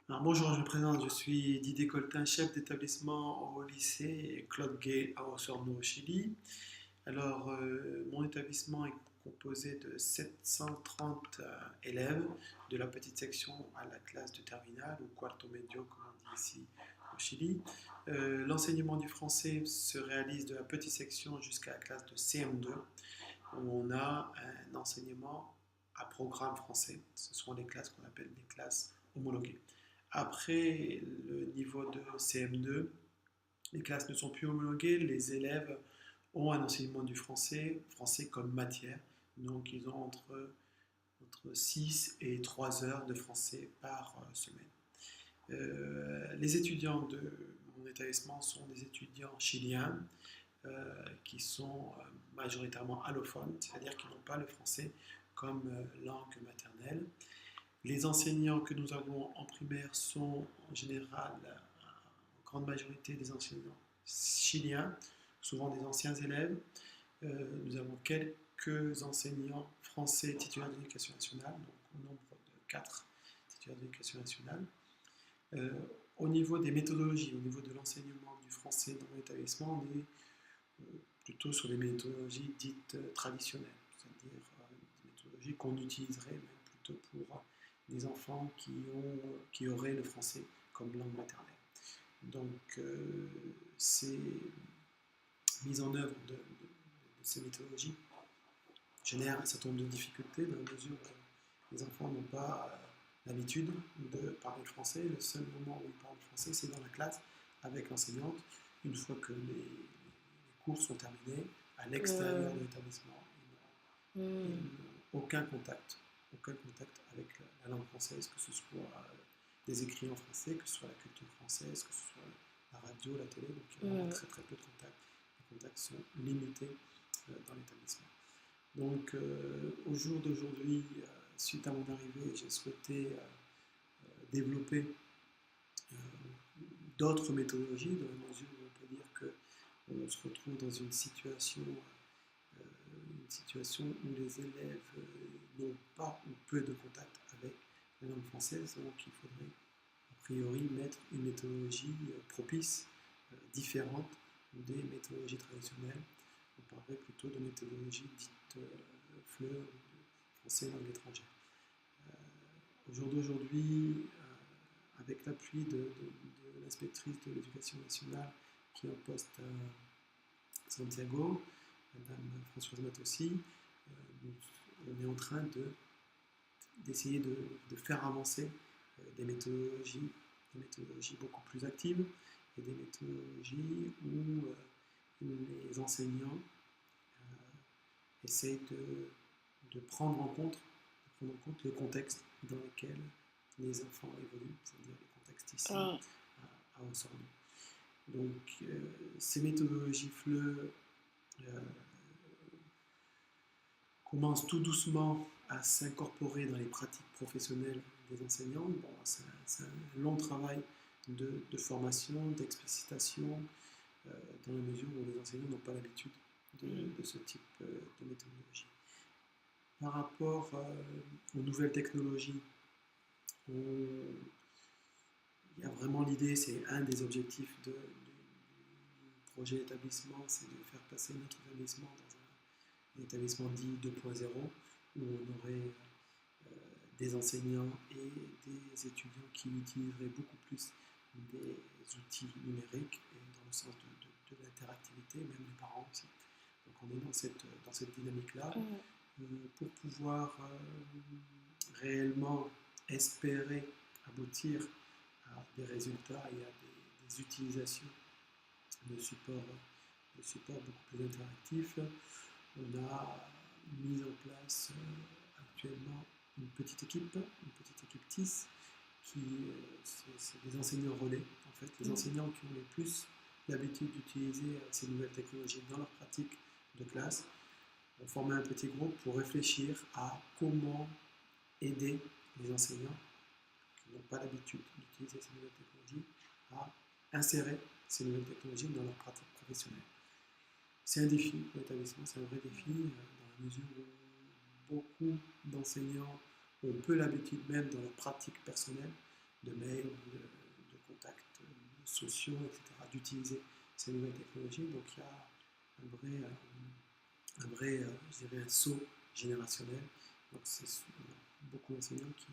Alors bonjour, je me présente, je suis Didier Coltin, chef d'établissement au lycée Claude Gay à Osorno au Chili. Mon établissement est composé de 730 élèves, de la petite section à la classe de terminale, ou quarto medio comme on dit ici au Chili. L'enseignement du français se réalise de la petite section jusqu'à la classe de CM2, où on a un enseignement à programme français. Ce sont les classes qu'on appelle des classes homologuées. Après le niveau de CM2, les classes ne sont plus homologuées, les élèves ont un enseignement du français, français comme matière, donc ils ont entre 6 et 3 heures de français par semaine. Les étudiants de mon établissement sont des étudiants chiliens qui sont majoritairement allophones, c'est-à-dire qu'ils n'ont pas le français comme langue maternelle. Les enseignants que nous avons en primaire sont en général, en grande majorité, des enseignants chiliens, souvent des anciens élèves. Nous avons quelques enseignants français titulaires de l'éducation nationale, donc au nombre de 4 titulaires de l'éducation nationale. Euh, Au niveau des méthodologies, au niveau de l'enseignement du français dans l'établissement, on est plutôt sur des méthodologies dites traditionnelles, c'est-à-dire des méthodologies qu'on utiliserait même plutôt pour des enfants qui auraient le français comme langue maternelle. Donc, ces mises en œuvre de ces méthodologies génèrent un certain nombre de difficultés dans la mesure où les enfants n'ont pas l'habitude de parler français. Le seul moment où ils parlent français, c'est dans la classe avec l'enseignante. Une fois que les cours sont terminés, à l'extérieur de l'établissement, ils n'ont aucun contact avec la langue française, que ce soit des écrits en français, que ce soit la culture française, que ce soit la radio, la télé, donc il y a vraiment très très peu de contacts. Les contacts sont limités dans l'établissement. Donc au jour d'aujourd'hui, suite à mon arrivée, j'ai souhaité développer euh, d'autres méthodologies, dans la mesure où on peut dire qu'on se retrouve dans une situation où les élèves n'ont pas ou peu de contact avec la langue française, donc il faudrait a priori mettre une méthodologie propice, différente des méthodologies traditionnelles. On parlerait plutôt de méthodologie dite FLE, français langue étrangère. Au jour d'aujourd'hui, avec l'appui de l'inspectrice de l'éducation nationale qui est en poste à Santiago, Madame Françoise Matossi, on est en train d'essayer de faire avancer des méthodologies beaucoup plus actives et des méthodologies où les enseignants essayent de prendre en compte le contexte dans lequel les enfants évoluent, c'est-à-dire le contexte ici à Osorno. Donc ces méthodologies FLE commencent tout doucement à s'incorporer dans les pratiques professionnelles des enseignants. Bon, c'est un long travail de formation, d'explicitation, dans la mesure où les enseignants n'ont pas l'habitude de ce type de méthodologie. Par rapport aux nouvelles technologies, il y a vraiment l'idée, c'est un des objectifs du projet établissement, c'est de faire passer notre établissement dans un établissement dit 2.0, où on aurait des enseignants et des étudiants qui utiliseraient beaucoup plus des outils numériques, et dans le sens de l'interactivité, même les parents aussi. Donc on est dans cette dynamique-là. Pour pouvoir réellement espérer aboutir à des résultats et à des utilisations de supports beaucoup plus interactifs, on a mis en place actuellement une petite équipe TIS, c'est des enseignants relais, en fait, les enseignants qui ont le plus l'habitude d'utiliser ces nouvelles technologies dans leur pratique de classe. On formait un petit groupe pour réfléchir à comment aider les enseignants qui n'ont pas l'habitude d'utiliser ces nouvelles technologies à insérer ces nouvelles technologies dans leur pratique professionnelle. C'est un défi pour l'établissement, c'est un vrai défi, dans la mesure où beaucoup d'enseignants ont peu l'habitude, même dans leur pratique personnelle, de mails, de contacts sociaux, etc., d'utiliser ces nouvelles technologies. Donc il y a je dirais, un saut générationnel. Donc c'est beaucoup d'enseignants qui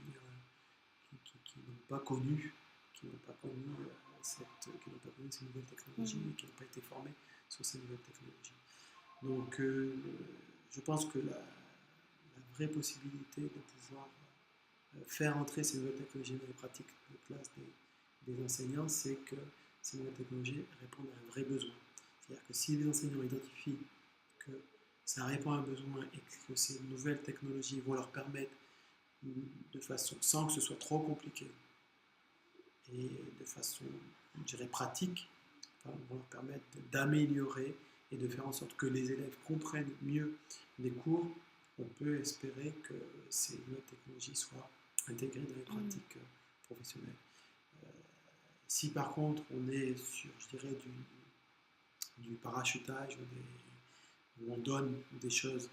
n'ont pas connu, qui n'ont pas connu, qui n'ont pas connu ces nouvelles technologies et qui n'ont pas été formés sur ces nouvelles technologies. Donc je pense que la vraie possibilité de pouvoir faire entrer ces nouvelles technologies dans les pratiques de classe des enseignants, c'est que ces nouvelles technologies répondent à un vrai besoin. C'est-à-dire que si les enseignants identifient que ça répond à un besoin et que ces nouvelles technologies vont leur permettre de façon, sans que ce soit trop compliqué et de façon, je dirais, pratique, vont leur permettre d'améliorer et de faire en sorte que les élèves comprennent mieux les cours, on peut espérer que ces nouvelles technologies soient intégrées dans les pratiques professionnelles. Si par contre on est sur, je dirais, du parachutage où on donne des choses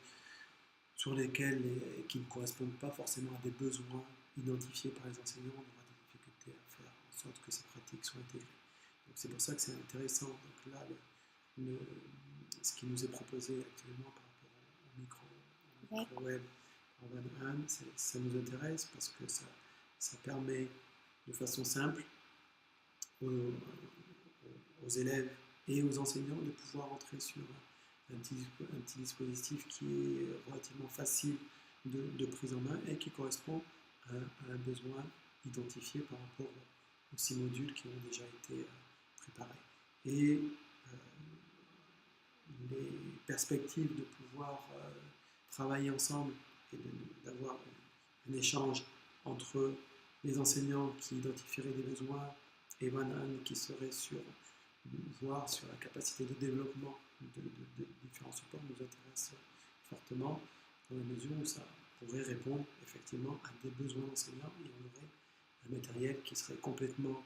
sur lesquelles qui ne correspondent pas forcément à des besoins identifiés par les enseignants, on aura des difficultés à faire en sorte que ces pratiques soient intégrées. Donc c'est pour ça que c'est intéressant. Donc là, ce qui nous est proposé actuellement par rapport au micro-web en Van, ça nous intéresse parce que ça permet de façon simple aux élèves et aux enseignants de pouvoir entrer sur un petit dispositif qui est relativement facile de prise en main et qui correspond à un besoin identifié par rapport aux 6 modules qui ont déjà été préparés. Et les perspectives de pouvoir travailler ensemble et d'avoir un échange entre les enseignants qui identifieraient des besoins et Van qui serait voir sur la capacité de développement de différents supports nous intéresse fortement dans la mesure où ça pourrait répondre effectivement à des besoins d'enseignants et on aurait un matériel qui serait complètement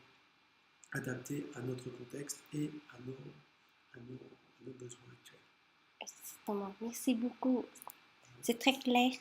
adapté à notre contexte et à nos besoins actuels. Exactement. Merci beaucoup. C'est très clair.